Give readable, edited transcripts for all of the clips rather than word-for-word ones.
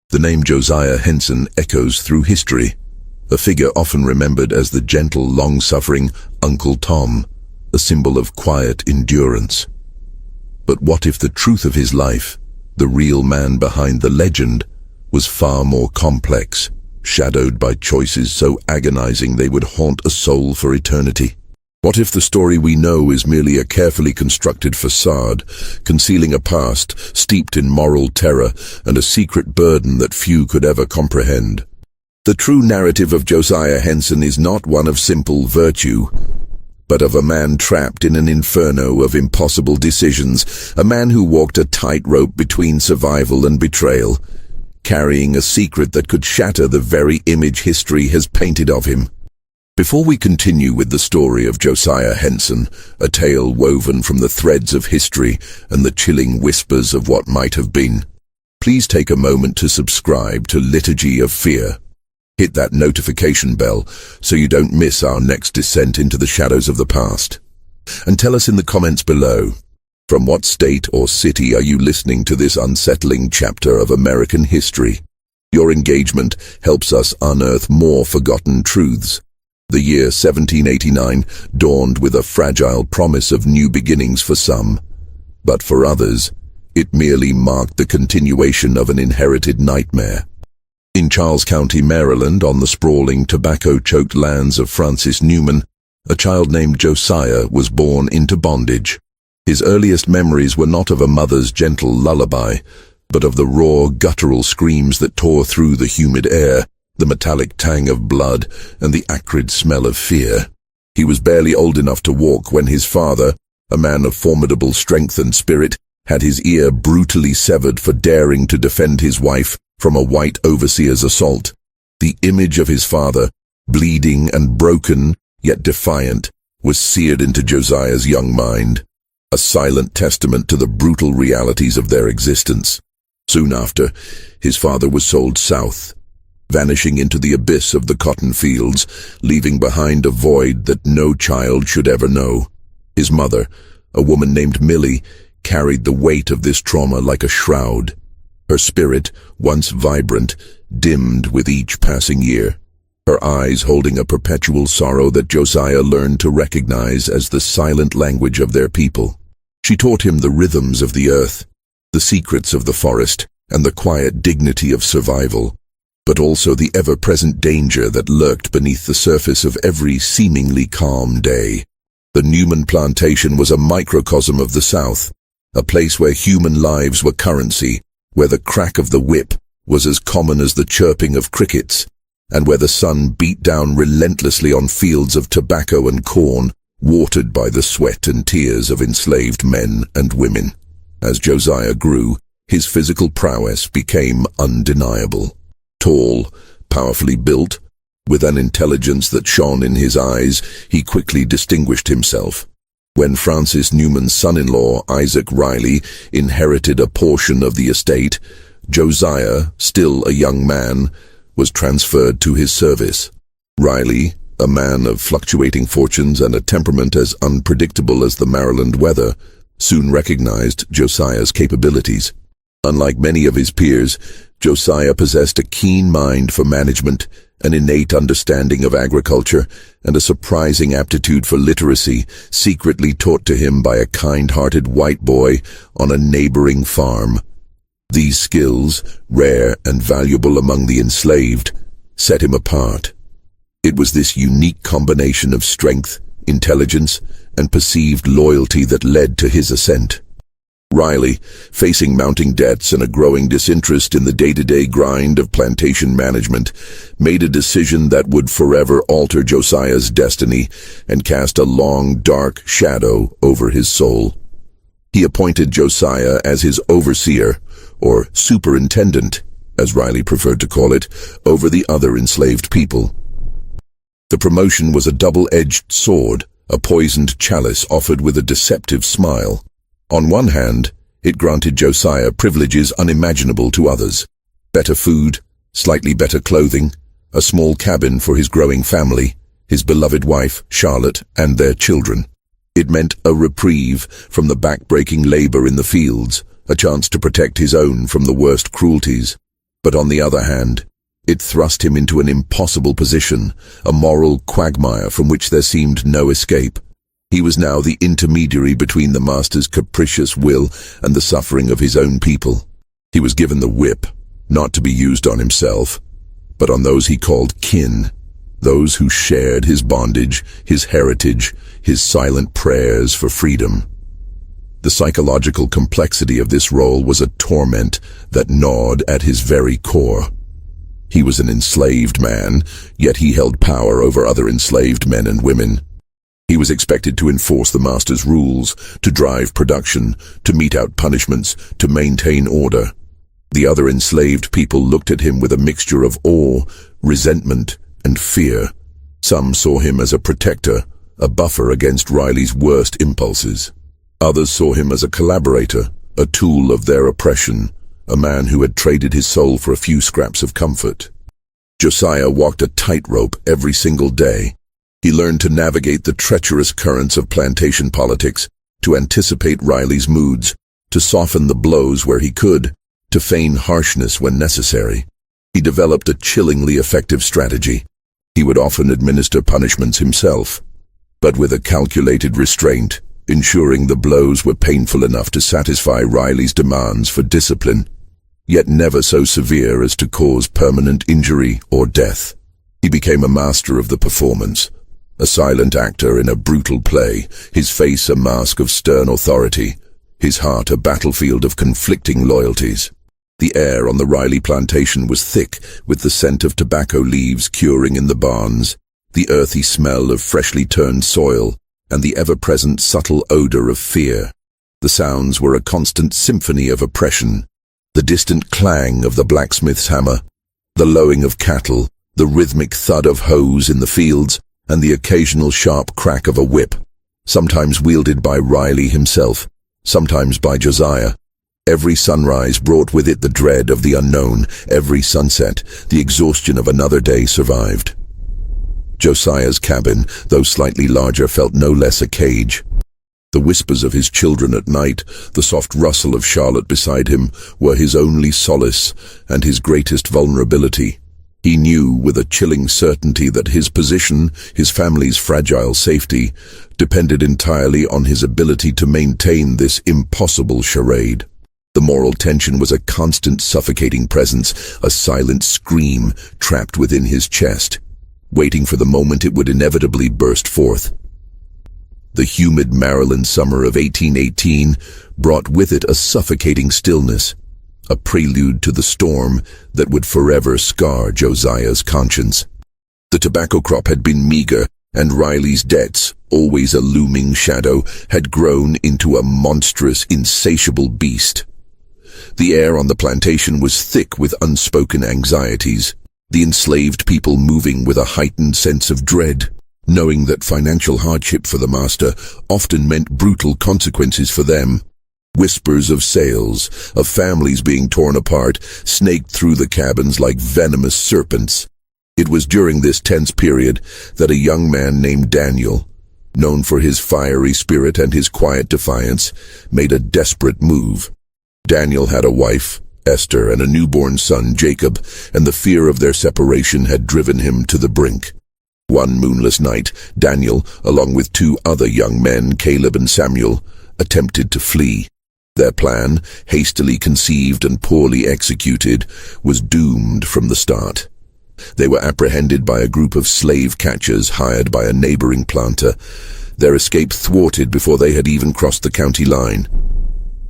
The name Josiah Henson echoes through history, a figure often remembered as the gentle, long-suffering Uncle Tom, a symbol of quiet endurance. But what if the truth of his life, the real man behind the legend, was far more complex, shadowed by choices so agonizing they would haunt a soul for eternity? What if the story we know is merely a carefully constructed facade, concealing a past steeped in moral terror and a secret burden that few could ever comprehend? The true narrative of Josiah Henson is not one of simple virtue, but of a man trapped in an inferno of impossible decisions, a man who walked a tightrope between survival and betrayal, carrying a secret that could shatter the very image history has painted of him. Before we continue with the story of Josiah Henson, a tale woven from the threads of history and the chilling whispers of what might have been, please take a moment to subscribe to Liturgy of Fear. Hit that notification bell so you don't miss our next descent into the shadows of the past. And tell us in the comments below, from what state or city are you listening to this unsettling chapter of American history? Your engagement helps us unearth more forgotten truths. The year 1789 dawned with a fragile promise of new beginnings for some, but for others, it merely marked the continuation of an inherited nightmare. In Charles County, Maryland, on the sprawling, tobacco-choked lands of Francis Newman, a child named Josiah was born into bondage. His earliest memories were not of a mother's gentle lullaby, but of the raw, guttural screams that tore through the humid air, the metallic tang of blood, and the acrid smell of fear. He was barely old enough to walk when his father, a man of formidable strength and spirit, had his ear brutally severed for daring to defend his wife from a white overseer's assault. The image of his father, bleeding and broken, yet defiant, was seared into Josiah's young mind, a silent testament to the brutal realities of their existence. Soon after, his father was sold south, vanishing into the abyss of the cotton fields, leaving behind a void that no child should ever know. His mother, a woman named Millie, carried the weight of this trauma like a shroud. Her spirit, once vibrant, dimmed with each passing year, her eyes holding a perpetual sorrow that Josiah learned to recognize as the silent language of their people. She taught him the rhythms of the earth, the secrets of the forest, and the quiet dignity of survival, but also the ever-present danger that lurked beneath the surface of every seemingly calm day. The Newman plantation was a microcosm of the South, a place where human lives were currency, where the crack of the whip was as common as the chirping of crickets, and where the sun beat down relentlessly on fields of tobacco and corn, watered by the sweat and tears of enslaved men and women. As Josiah grew, his physical prowess became undeniable. Tall, powerfully built, with an intelligence that shone in his eyes, he quickly distinguished himself. When Francis Newman's son-in-law, Isaac Riley, inherited a portion of the estate, Josiah, still a young man, was transferred to his service. Riley, a man of fluctuating fortunes and a temperament as unpredictable as the Maryland weather, soon recognized Josiah's capabilities. Unlike many of his peers, Josiah possessed a keen mind for management, an innate understanding of agriculture, and a surprising aptitude for literacy, secretly taught to him by a kind-hearted white boy on a neighboring farm. These skills, rare and valuable among the enslaved, set him apart. It was this unique combination of strength, intelligence, and perceived loyalty that led to his ascent. Riley, facing mounting debts and a growing disinterest in the day-to-day grind of plantation management, made a decision that would forever alter Josiah's destiny and cast a long, dark shadow over his soul. He appointed Josiah as his overseer, or superintendent, as Riley preferred to call it, over the other enslaved people. The promotion was a double-edged sword, a poisoned chalice offered with a deceptive smile. On one hand, it granted Josiah privileges unimaginable to others: better food, slightly better clothing, a small cabin for his growing family, his beloved wife, Charlotte, and their children. It meant a reprieve from the back-breaking labor in the fields, a chance to protect his own from the worst cruelties. But on the other hand, it thrust him into an impossible position, a moral quagmire from which there seemed no escape. He was now the intermediary between the master's capricious will and the suffering of his own people. He was given the whip, not to be used on himself, but on those he called kin, those who shared his bondage, his heritage, his silent prayers for freedom. The psychological complexity of this role was a torment that gnawed at his very core. He was an enslaved man, yet he held power over other enslaved men and women. He was expected to enforce the master's rules, to drive production, to mete out punishments, to maintain order. The other enslaved people looked at him with a mixture of awe, resentment, and fear. Some saw him as a protector, a buffer against Riley's worst impulses. Others saw him as a collaborator, a tool of their oppression, a man who had traded his soul for a few scraps of comfort. Josiah walked a tightrope every single day. He learned to navigate the treacherous currents of plantation politics, to anticipate Riley's moods, to soften the blows where he could, to feign harshness when necessary. He developed a chillingly effective strategy. He would often administer punishments himself, but with a calculated restraint, ensuring the blows were painful enough to satisfy Riley's demands for discipline, yet never so severe as to cause permanent injury or death. He became a master of the performance, a silent actor in a brutal play, his face a mask of stern authority, his heart a battlefield of conflicting loyalties. The air on the Riley plantation was thick with the scent of tobacco leaves curing in the barns, the earthy smell of freshly turned soil, and the ever-present subtle odor of fear. The sounds were a constant symphony of oppression, the distant clang of the blacksmith's hammer, the lowing of cattle, the rhythmic thud of hoes in the fields, and the occasional sharp crack of a whip, sometimes wielded by Riley himself, sometimes by Josiah. Every sunrise brought with it the dread of the unknown. Every sunset, the exhaustion of another day survived. Josiah's cabin, though slightly larger, felt no less a cage. The whispers of his children at night, the soft rustle of Charlotte beside him, were his only solace and his greatest vulnerability. He knew with a chilling certainty that his position, his family's fragile safety, depended entirely on his ability to maintain this impossible charade. The moral tension was a constant suffocating presence, a silent scream trapped within his chest, waiting for the moment it would inevitably burst forth. The humid Maryland summer of 1818 brought with it a suffocating stillness, a prelude to the storm that would forever scar Josiah's conscience. The tobacco crop had been meager, and Riley's debts, always a looming shadow, had grown into a monstrous, insatiable beast. The air on the plantation was thick with unspoken anxieties, the enslaved people moving with a heightened sense of dread, knowing that financial hardship for the master often meant brutal consequences for them. Whispers of sales, of families being torn apart, snaked through the cabins like venomous serpents. It was during this tense period that a young man named Daniel, known for his fiery spirit and his quiet defiance, made a desperate move. Daniel had a wife, Esther, and a newborn son, Jacob, and the fear of their separation had driven him to the brink. One moonless night, Daniel, along with two other young men, Caleb and Samuel, attempted to flee. Their plan, hastily conceived and poorly executed, was doomed from the start. They were apprehended by a group of slave catchers hired by a neighboring planter, their escape thwarted before they had even crossed the county line.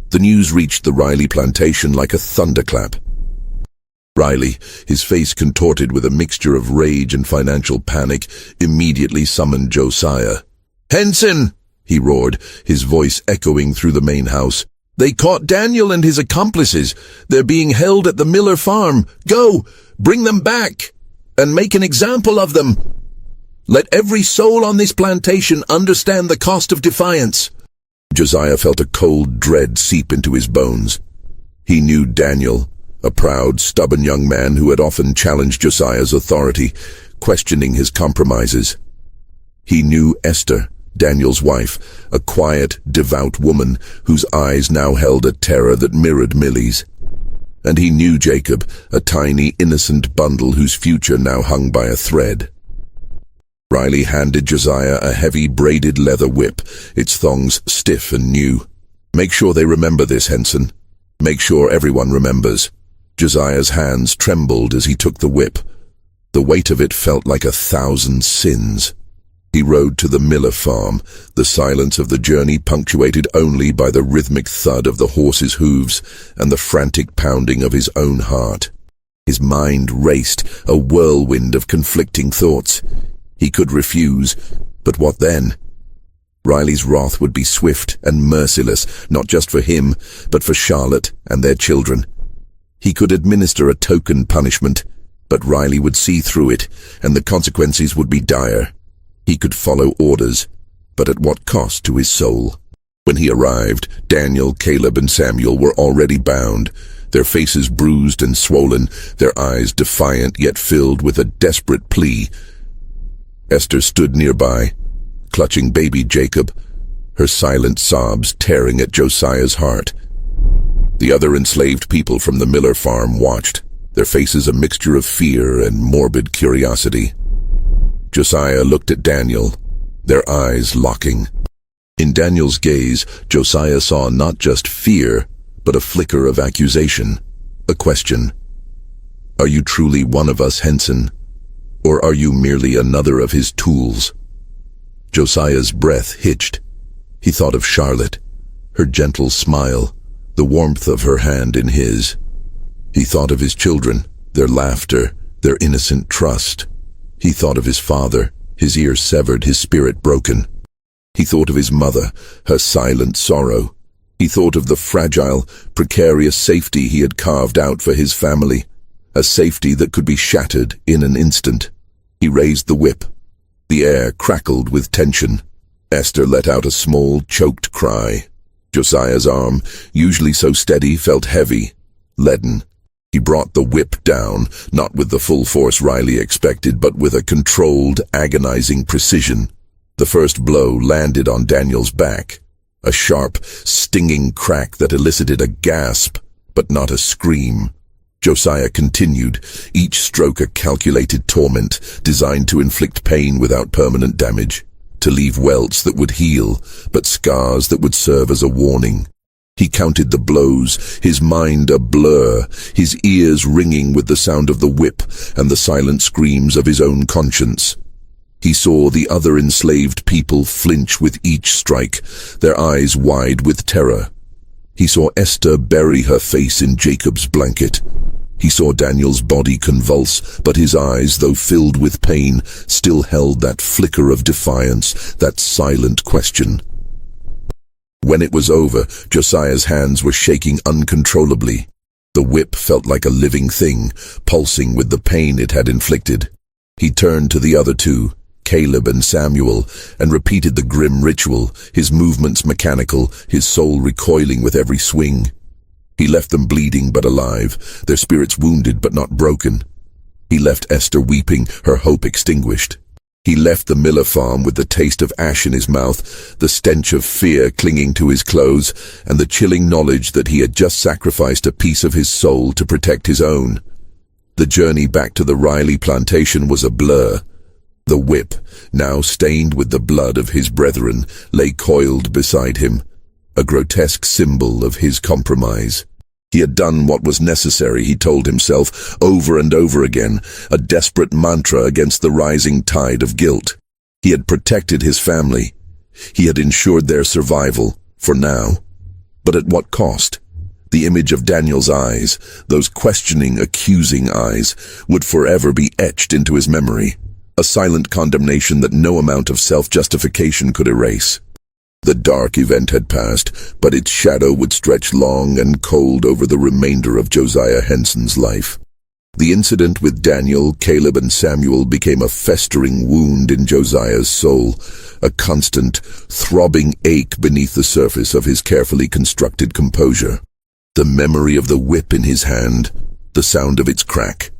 The news reached the Riley plantation like a thunderclap. Riley, his face contorted with a mixture of rage and financial panic, immediately summoned Josiah. "Henson!" he roared, his voice echoing through the main house. "They caught Daniel and his accomplices. They're being held at the Miller farm. Go! Bring them back! And make an example of them! Let every soul on this plantation understand the cost of defiance." Josiah felt a cold dread seep into his bones. He knew Daniel, a proud, stubborn young man who had often challenged Josiah's authority, questioning his compromises. He knew Esther, Daniel's wife, a quiet, devout woman whose eyes now held a terror that mirrored Millie's. And he knew Jacob, a tiny, innocent bundle whose future now hung by a thread. Riley handed Josiah a heavy, braided leather whip, its thongs stiff and new. "Make sure they remember this, Henson. Make sure everyone remembers." Josiah's hands trembled as he took the whip. The weight of it felt like 1,000 sins. He rode to the Miller farm, the silence of the journey punctuated only by the rhythmic thud of the horse's hooves and the frantic pounding of his own heart. His mind raced, a whirlwind of conflicting thoughts. He could refuse, but what then? Riley's wrath would be swift and merciless, not just for him, but for Charlotte and their children. He could administer a token punishment, but Riley would see through it, and the consequences would be dire. He could follow orders, but at what cost to his soul? When he arrived, Daniel, Caleb, and Samuel were already bound, their faces bruised and swollen, their eyes defiant yet filled with a desperate plea. Esther stood nearby, clutching baby Jacob, her silent sobs tearing at Josiah's heart. The other enslaved people from the Miller farm watched, their faces a mixture of fear and morbid curiosity. Josiah looked at Daniel, their eyes locking. In Daniel's gaze, Josiah saw not just fear, but a flicker of accusation, a question. "Are you truly one of us, Henson? Or are you merely another of his tools?" Josiah's breath hitched. He thought of Charlotte, her gentle smile, the warmth of her hand in his. He thought of his children, their laughter, their innocent trust. He thought of his father, his ear severed, his spirit broken. He thought of his mother, her silent sorrow. He thought of the fragile, precarious safety he had carved out for his family, a safety that could be shattered in an instant. He raised the whip. The air crackled with tension. Esther let out a small, choked cry. Josiah's arm, usually so steady, felt heavy, leaden. He brought the whip down, not with the full force Riley expected, but with a controlled, agonizing precision. The first blow landed on Daniel's back, a sharp, stinging crack that elicited a gasp, but not a scream. Josiah continued, each stroke a calculated torment, designed to inflict pain without permanent damage, to leave welts that would heal, but scars that would serve as a warning. He counted the blows, his mind a blur, his ears ringing with the sound of the whip and the silent screams of his own conscience. He saw the other enslaved people flinch with each strike, their eyes wide with terror. He saw Esther bury her face in Jacob's blanket. He saw Daniel's body convulse, but his eyes, though filled with pain, still held that flicker of defiance, that silent question. When it was over, Josiah's hands were shaking uncontrollably. The whip felt like a living thing, pulsing with the pain it had inflicted. He turned to the other two, Caleb and Samuel, and repeated the grim ritual, his movements mechanical, his soul recoiling with every swing. He left them bleeding but alive, their spirits wounded but not broken. He left Esther weeping, her hope extinguished. He left the Miller farm with the taste of ash in his mouth, the stench of fear clinging to his clothes, and the chilling knowledge that he had just sacrificed a piece of his soul to protect his own. The journey back to the Riley plantation was a blur. The whip, now stained with the blood of his brethren, lay coiled beside him, a grotesque symbol of his compromise. He had done what was necessary, he told himself, over and over again, a desperate mantra against the rising tide of guilt. He had protected his family. He had ensured their survival, for now. But at what cost? The image of Daniel's eyes, those questioning, accusing eyes, would forever be etched into his memory, a silent condemnation that no amount of self-justification could erase. The dark event had passed, but its shadow would stretch long and cold over the remainder of Josiah Henson's life. The incident with Daniel, Caleb, and Samuel became a festering wound in Josiah's soul, a constant, throbbing ache beneath the surface of his carefully constructed composure. The memory of the whip in his hand, the sound of its crack,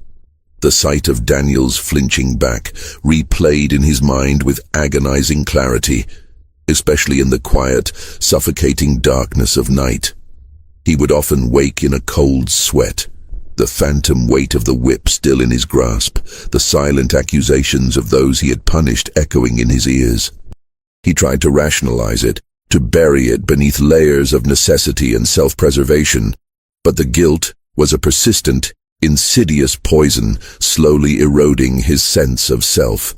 the sight of Daniel's flinching back, replayed in his mind with agonizing clarity, especially in the quiet, suffocating darkness of night. He would often wake in a cold sweat, the phantom weight of the whip still in his grasp, the silent accusations of those he had punished echoing in his ears. He tried to rationalize it, to bury it beneath layers of necessity and self-preservation, but the guilt was a persistent, insidious poison, slowly eroding his sense of self.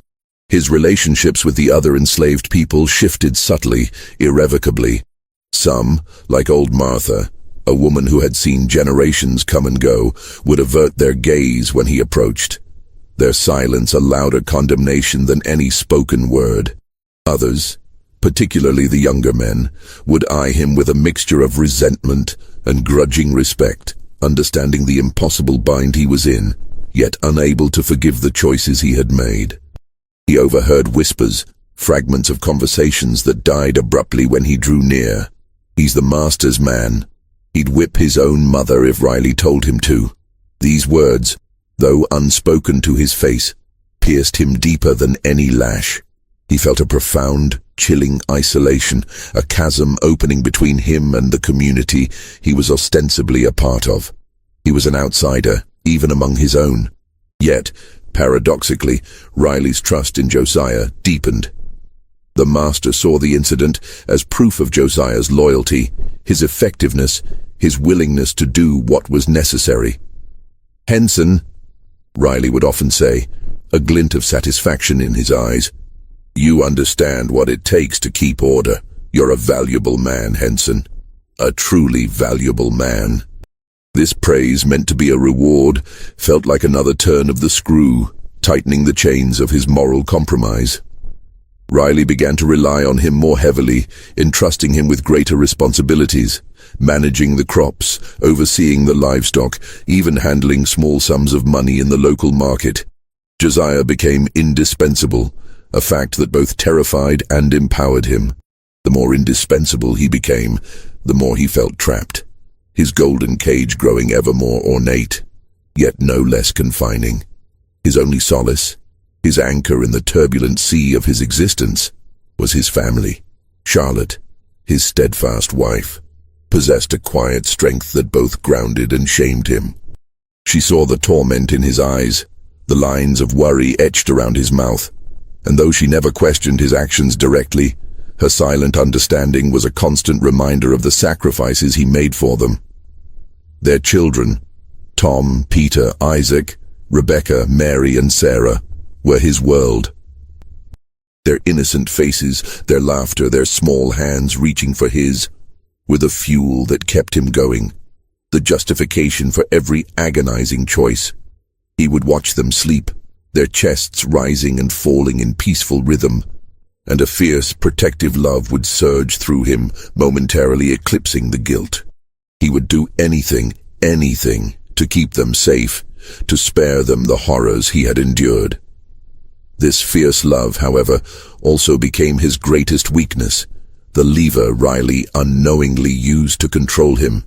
His relationships with the other enslaved people shifted subtly, irrevocably. Some, like old Martha, a woman who had seen generations come and go, would avert their gaze when he approached, their silence a louder condemnation than any spoken word. Others, particularly the younger men, would eye him with a mixture of resentment and grudging respect, understanding the impossible bind he was in, yet unable to forgive the choices he had made. He overheard whispers, fragments of conversations that died abruptly when he drew near. "He's the master's man. He'd whip his own mother if Riley told him to." These words, though unspoken to his face, pierced him deeper than any lash. He felt a profound, chilling isolation, a chasm opening between him and the community he was ostensibly a part of. He was an outsider, even among his own. Yet, paradoxically, Riley's trust in Josiah deepened. The master saw the incident as proof of Josiah's loyalty, his effectiveness, his willingness to do what was necessary. "Henson," Riley would often say, a glint of satisfaction in his eyes, "you understand what it takes to keep order. You're a valuable man, Henson. A truly valuable man." This praise, meant to be a reward, felt like another turn of the screw, tightening the chains of his moral compromise. Riley began to rely on him more heavily, entrusting him with greater responsibilities, managing the crops, overseeing the livestock, even handling small sums of money in the local market. Josiah became indispensable, a fact that both terrified and empowered him. The more indispensable he became, the more he felt trapped, his golden cage growing ever more ornate, yet no less confining. His only solace, his anchor in the turbulent sea of his existence, was his family. Charlotte, his steadfast wife, possessed a quiet strength that both grounded and shamed him. She saw the torment in his eyes, the lines of worry etched around his mouth, and though she never questioned his actions directly, her silent understanding was a constant reminder of the sacrifices he made for them. Their children, Tom, Peter, Isaac, Rebecca, Mary, and Sarah, were his world. Their innocent faces, their laughter, their small hands reaching for his, were the fuel that kept him going, the justification for every agonizing choice. He would watch them sleep, their chests rising and falling in peaceful rhythm, and a fierce, protective love would surge through him, momentarily eclipsing the guilt. He would do anything, to keep them safe, to spare them the horrors he had endured. This fierce love, however, also became his greatest weakness, the lever Riley unknowingly used to control him.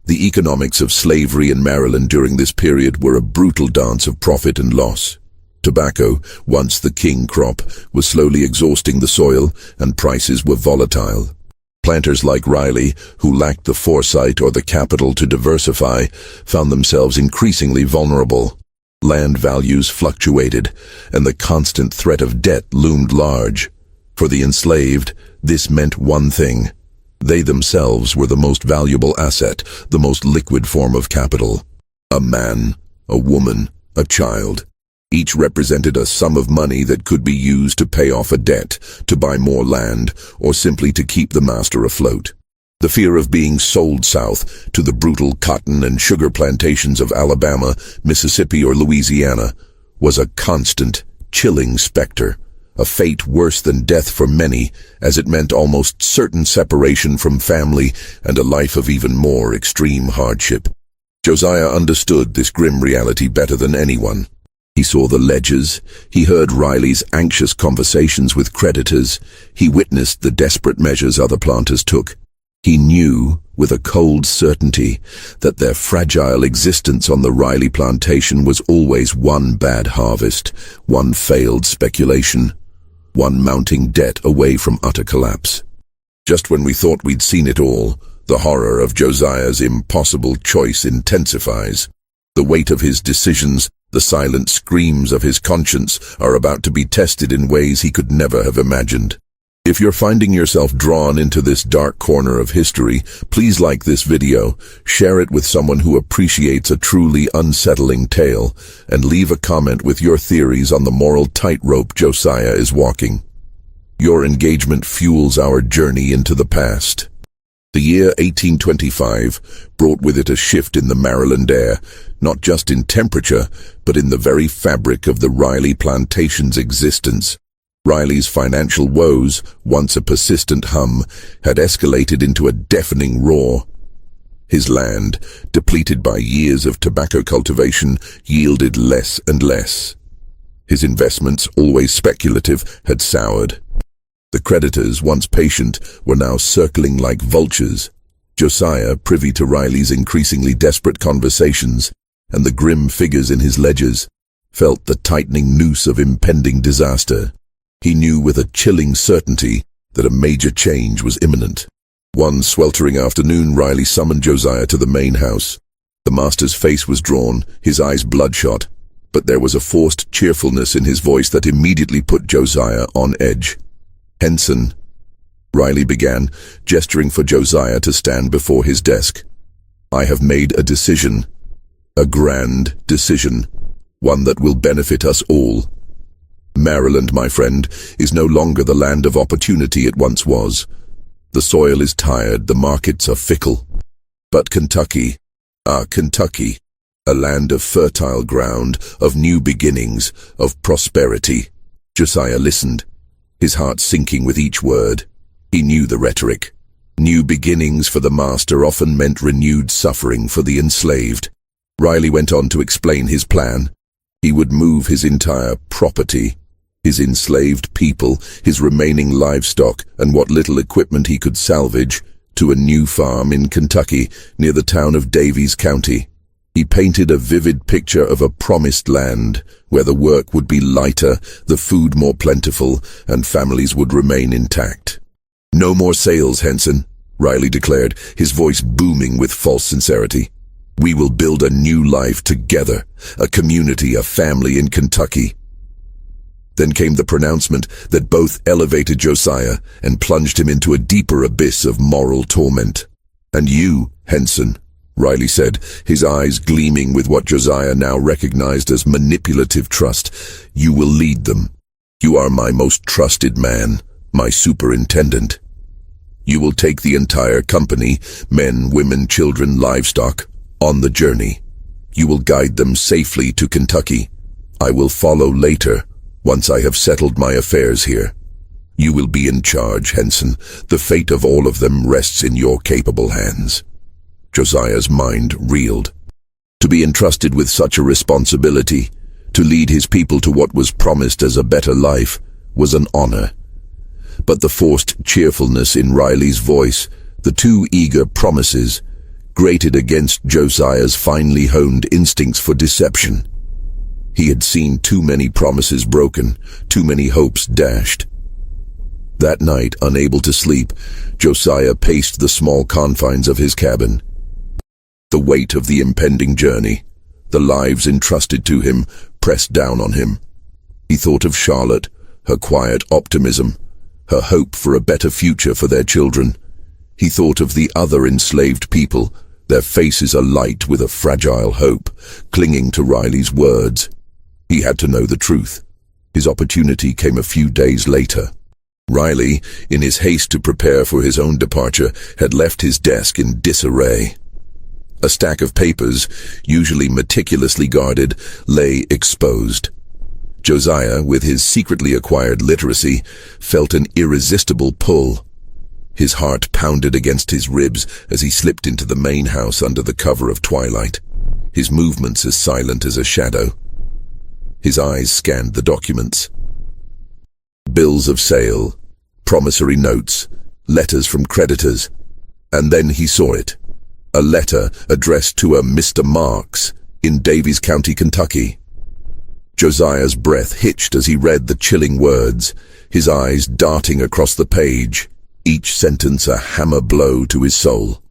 The economics of slavery in Maryland during this period were a brutal dance of profit and loss. Tobacco, once the king crop, was slowly exhausting the soil, and prices were volatile. Planters like Riley, who lacked the foresight or the capital to diversify, found themselves increasingly vulnerable. Land values fluctuated, and the constant threat of debt loomed large. For the enslaved, this meant one thing: they themselves were the most valuable asset, the most liquid form of capital. A man, a woman, a child. Each represented a sum of money that could be used to pay off a debt, to buy more land, or simply to keep the master afloat. The fear of being sold south to the brutal cotton and sugar plantations of Alabama, Mississippi, or Louisiana was a constant, chilling specter, a fate worse than death for many, as it meant almost certain separation from family and a life of even more extreme hardship. Josiah understood this grim reality better than anyone. He saw the ledgers, he heard Riley's anxious conversations with creditors, he witnessed the desperate measures other planters took. He knew, with a cold certainty, that their fragile existence on the Riley plantation was always one bad harvest, one failed speculation, one mounting debt away from utter collapse. Just when we thought we'd seen it all, The horror of Josiah's impossible choice intensifies. The weight of his decisions, the silent screams of his conscience, are about to be tested in ways he could never have imagined. If you're finding yourself drawn into this dark corner of history, please like this video, share it with someone who appreciates a truly unsettling tale, and leave a comment with your theories on the moral tightrope Josiah is walking. Your engagement fuels our journey into the past. The year 1825 brought with it a shift in the Maryland air, not just in temperature, but in the very fabric of the Riley plantation's existence. Riley's financial woes, once a persistent hum, had escalated into a deafening roar. His land, depleted by years of tobacco cultivation, yielded less and less. His investments, always speculative, had soured. The creditors, once patient, were now circling like vultures. Josiah, privy to Riley's increasingly desperate conversations and the grim figures in his ledgers, felt the tightening noose of impending disaster. He knew with a chilling certainty that a major change was imminent. One sweltering afternoon, Riley summoned Josiah to the main house. The master's face was drawn, his eyes bloodshot, but there was a forced cheerfulness in his voice that immediately put Josiah on edge. "Henson," Riley began, gesturing for Josiah to stand before his desk. "I have made a decision, a grand decision, one that will benefit us all. Maryland, my friend, is no longer the land of opportunity it once was. The soil is tired, the markets are fickle. But Kentucky, Kentucky, a land of fertile ground, of new beginnings, of prosperity." Josiah listened, his heart sinking with each word. He knew the rhetoric. New beginnings for the master often meant renewed suffering for the enslaved. Riley went on to explain his plan. He would move his entire property, his enslaved people, his remaining livestock, and what little equipment he could salvage, to a new farm in Kentucky, near the town of Daviess County. He painted a vivid picture of a promised land, where the work would be lighter, the food more plentiful, and families would remain intact. "No more sales, Henson," Riley declared, his voice booming with false sincerity. "We will build a new life together, a community, a family in Kentucky." Then came the pronouncement that both elevated Josiah and plunged him into a deeper abyss of moral torment. "And you, Henson," Riley said, his eyes gleaming with what Josiah now recognized as manipulative trust, "you will lead them. You are my most trusted man, my superintendent. You will take the entire company, men, women, children, livestock, on the journey. You will guide them safely to Kentucky. I will follow later, once I have settled my affairs here. You will be in charge, Henson. The fate of all of them rests in your capable hands." Josiah's mind reeled. To be entrusted with such a responsibility, to lead his people to what was promised as a better life, was an honor. But the forced cheerfulness in Riley's voice, the too eager promises, grated against Josiah's finely honed instincts for deception. He had seen too many promises broken, too many hopes dashed. That night, unable to sleep, Josiah paced the small confines of his cabin. The weight of the impending journey, the lives entrusted to him, pressed down on him. He thought of Charlotte, her quiet optimism, her hope for a better future for their children. He thought of the other enslaved people, their faces alight with a fragile hope, clinging to Riley's words. He had to know the truth. His opportunity came a few days later. Riley, in his haste to prepare for his own departure, had left his desk in disarray. A stack of papers, usually meticulously guarded, lay exposed. Josiah, with his secretly acquired literacy, felt an irresistible pull. His heart pounded against his ribs as he slipped into the main house under the cover of twilight, his movements as silent as a shadow. His eyes scanned the documents. Bills of sale, promissory notes, letters from creditors, and then he saw it. A letter addressed to a Mr. Marks in Daviess County, Kentucky. Josiah's breath hitched as he read the chilling words, his eyes darting across the page, each sentence a hammer blow to his soul.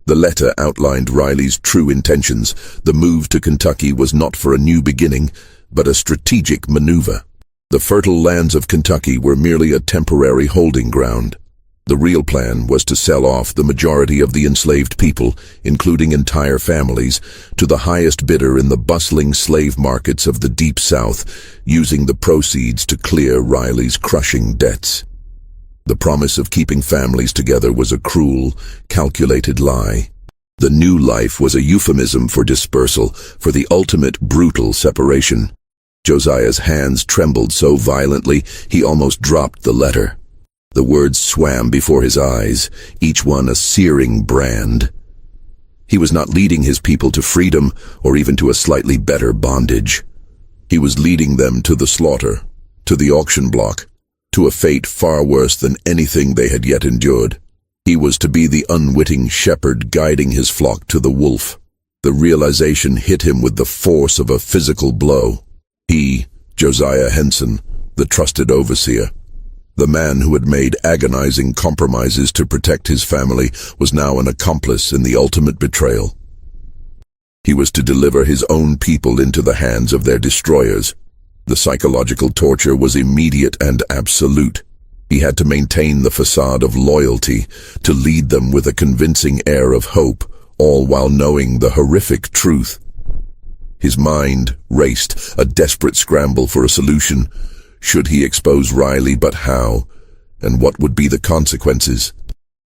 The letter outlined Riley's true intentions. The move to Kentucky was not for a new beginning, but a strategic maneuver. The fertile lands of Kentucky were merely a temporary holding ground. The real plan was to sell off the majority of the enslaved people, including entire families, to the highest bidder in the bustling slave markets of the Deep South, using the proceeds to clear Riley's crushing debts. The promise of keeping families together was a cruel, calculated lie. The new life was a euphemism for dispersal, for the ultimate brutal separation. Josiah's hands trembled so violently he almost dropped the letter. The words swam before his eyes, each one a searing brand. He was not leading his people to freedom or even to a slightly better bondage. He was leading them to the slaughter, to the auction block, to a fate far worse than anything they had yet endured. He was to be the unwitting shepherd guiding his flock to the wolf. The realization hit him with the force of a physical blow. He, Josiah Henson, the trusted overseer, the man who had made agonizing compromises to protect his family, was now an accomplice in the ultimate betrayal. He was to deliver his own people into the hands of their destroyers. The psychological torture was immediate and absolute. He had to maintain the facade of loyalty, to lead them with a convincing air of hope, all while knowing the horrific truth. His mind raced, a desperate scramble for a solution. Should he expose Riley, but how? And what would be the consequences?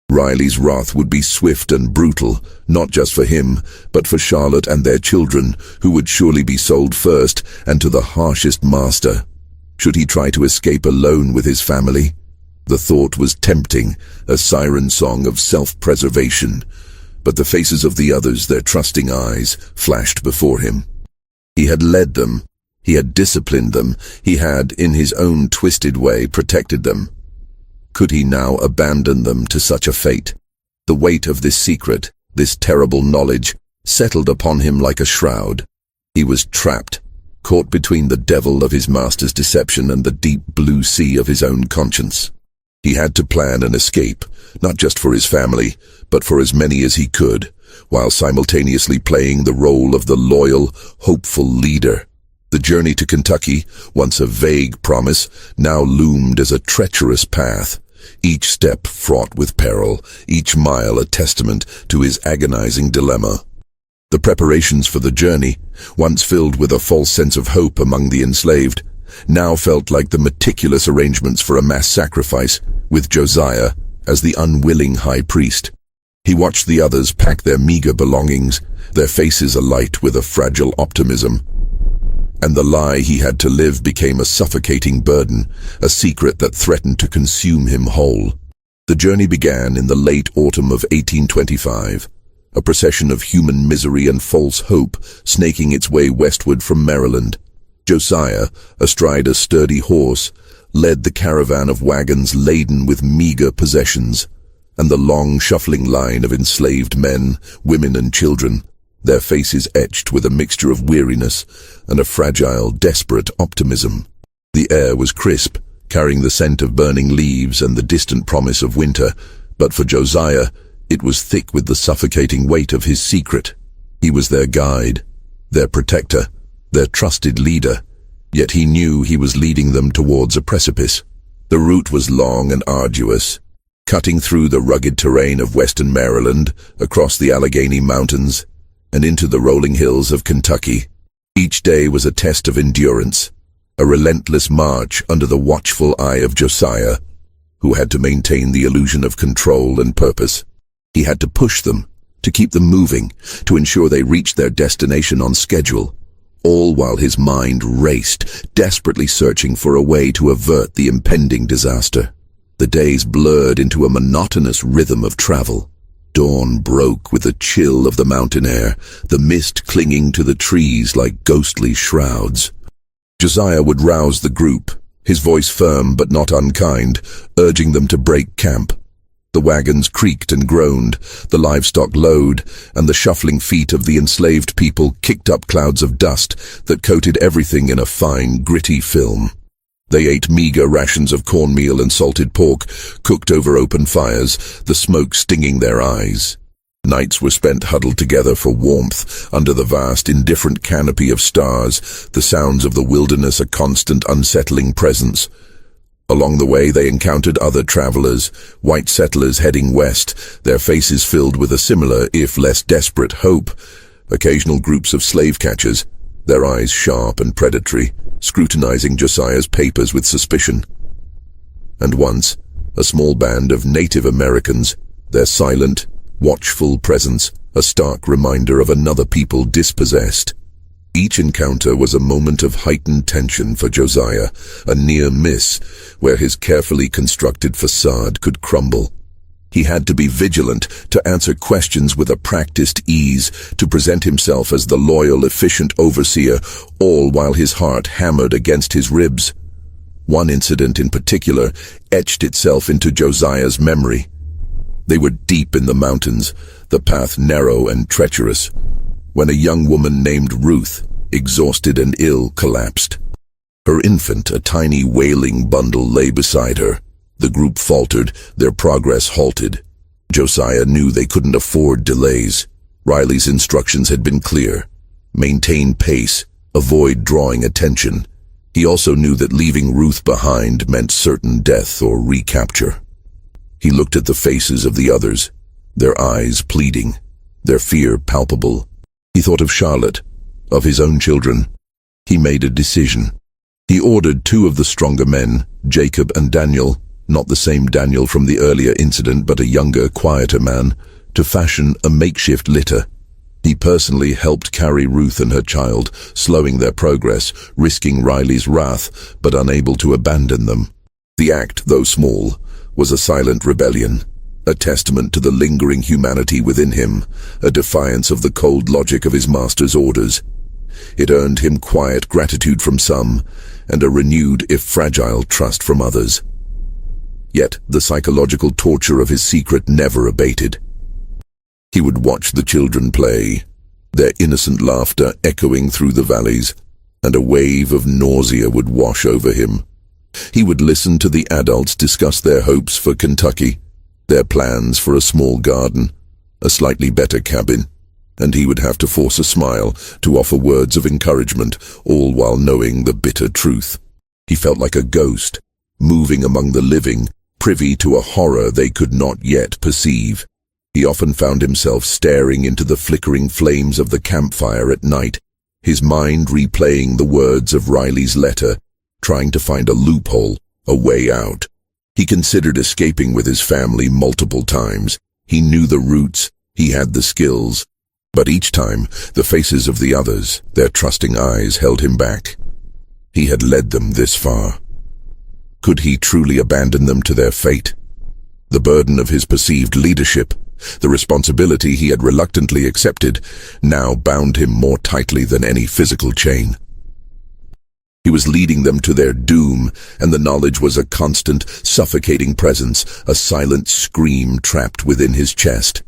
Riley's wrath would be swift and brutal, not just for him, but for Charlotte and their children, who would surely be sold first, and to the harshest master. Should he try to escape alone with his family? The thought was tempting, a siren song of self-preservation, but the faces of the others, their trusting eyes, flashed before him. He had led them. He had disciplined them. He had, in his own twisted way, protected them. Could he now abandon them to such a fate? The weight of this secret, this terrible knowledge, settled upon him like a shroud. He was trapped, caught between the devil of his master's deception and the deep blue sea of his own conscience. He had to plan an escape, not just for his family, but for as many as he could, while simultaneously playing the role of the loyal, hopeful leader. The journey to Kentucky, once a vague promise, now loomed as a treacherous path, each step fraught with peril, each mile a testament to his agonizing dilemma. The preparations for the journey, once filled with a false sense of hope among the enslaved, now felt like the meticulous arrangements for a mass sacrifice, with Josiah as the unwilling high priest. He watched the others pack their meager belongings, their faces alight with a fragile optimism. And the lie he had to live became a suffocating burden, a secret that threatened to consume him whole. The journey began in the late autumn of 1825, a procession of human misery and false hope snaking its way westward from Maryland. Josiah, astride a sturdy horse, led the caravan of wagons laden with meager possessions, and the long shuffling line of enslaved men, women and children, their faces etched with a mixture of weariness and a fragile, desperate optimism. The air was crisp, carrying the scent of burning leaves and the distant promise of winter, but for Josiah, it was thick with the suffocating weight of his secret. He was their guide, their protector, their trusted leader, yet he knew he was leading them towards a precipice. The route was long and arduous, cutting through the rugged terrain of western Maryland, across the Allegheny Mountains, and into the rolling hills of Kentucky. Each day was a test of endurance, a relentless march under the watchful eye of Josiah, who had to maintain the illusion of control and purpose. He had to push them, to keep them moving, to ensure they reached their destination on schedule, all while his mind raced, desperately searching for a way to avert the impending disaster. The days blurred into a monotonous rhythm of travel. Dawn broke with the chill of the mountain air, the mist clinging to the trees like ghostly shrouds. Josiah would rouse the group, his voice firm but not unkind, urging them to break camp. The wagons creaked and groaned, the livestock lowed, and the shuffling feet of the enslaved people kicked up clouds of dust that coated everything in a fine, gritty film. They ate meager rations of cornmeal and salted pork, cooked over open fires, the smoke stinging their eyes. Nights were spent huddled together for warmth under the vast, indifferent canopy of stars, the sounds of the wilderness a constant, unsettling presence. Along the way they encountered other travelers, white settlers heading west, their faces filled with a similar, if less desperate, hope. Occasional groups of slave catchers, their eyes sharp and predatory, scrutinizing Josiah's papers with suspicion. And once, a small band of Native Americans, their silent, watchful presence, a stark reminder of another people dispossessed. Each encounter was a moment of heightened tension for Josiah, a near miss where his carefully constructed facade could crumble. He had to be vigilant, to answer questions with a practiced ease, to present himself as the loyal, efficient overseer, all while his heart hammered against his ribs. One incident in particular etched itself into Josiah's memory. They were deep in the mountains, the path narrow and treacherous, when a young woman named Ruth, exhausted and ill, collapsed. Her infant, a tiny wailing bundle, lay beside her. The group faltered, their progress halted. Josiah knew they couldn't afford delays. Riley's instructions had been clear. Maintain pace, avoid drawing attention. He also knew that leaving Ruth behind meant certain death or recapture. He looked at the faces of the others, their eyes pleading, their fear palpable. He thought of Charlotte, of his own children. He made a decision. He ordered 2 of the stronger men, Jacob and Daniel, not the same Daniel from the earlier incident but a younger, quieter man, to fashion a makeshift litter. He personally helped carry Ruth and her child, slowing their progress, risking Riley's wrath, but unable to abandon them. The act, though small, was a silent rebellion, a testament to the lingering humanity within him, a defiance of the cold logic of his master's orders. It earned him quiet gratitude from some, and a renewed, if fragile, trust from others. Yet the psychological torture of his secret never abated. He would watch the children play, their innocent laughter echoing through the valleys, and a wave of nausea would wash over him. He would listen to the adults discuss their hopes for Kentucky, their plans for a small garden, a slightly better cabin, and he would have to force a smile to offer words of encouragement, all while knowing the bitter truth. He felt like a ghost, moving among the living, privy to a horror they could not yet perceive. He often found himself staring into the flickering flames of the campfire at night, his mind replaying the words of Riley's letter, trying to find a loophole, a way out. He considered escaping with his family multiple times. He knew the routes, he had the skills, but each time the faces of the others, their trusting eyes, held him back. He had led them this far. Could he truly abandon them to their fate? The burden of his perceived leadership, the responsibility he had reluctantly accepted, now bound him more tightly than any physical chain. He was leading them to their doom, and the knowledge was a constant, suffocating presence, a silent scream trapped within his chest.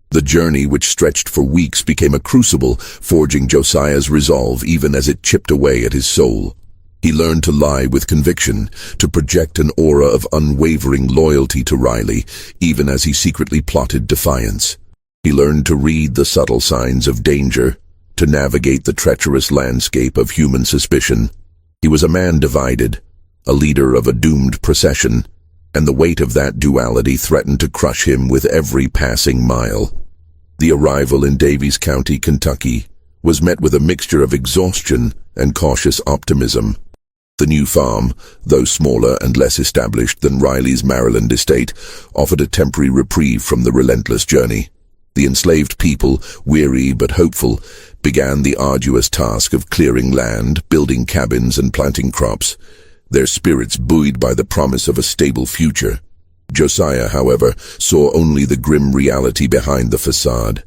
The journey, which stretched for weeks, became a crucible, forging Josiah's resolve even as it chipped away at his soul. He learned to lie with conviction, to project an aura of unwavering loyalty to Riley, even as he secretly plotted defiance. He learned to read the subtle signs of danger, to navigate the treacherous landscape of human suspicion. He was a man divided, a leader of a doomed procession, and the weight of that duality threatened to crush him with every passing mile. The arrival in Daviess County, Kentucky, was met with a mixture of exhaustion and cautious optimism. The new farm, though smaller and less established than Riley's Maryland estate, offered a temporary reprieve from the relentless journey. The enslaved people, weary but hopeful, began the arduous task of clearing land, building cabins, and planting crops, their spirits buoyed by the promise of a stable future. Josiah, however, saw only the grim reality behind the facade.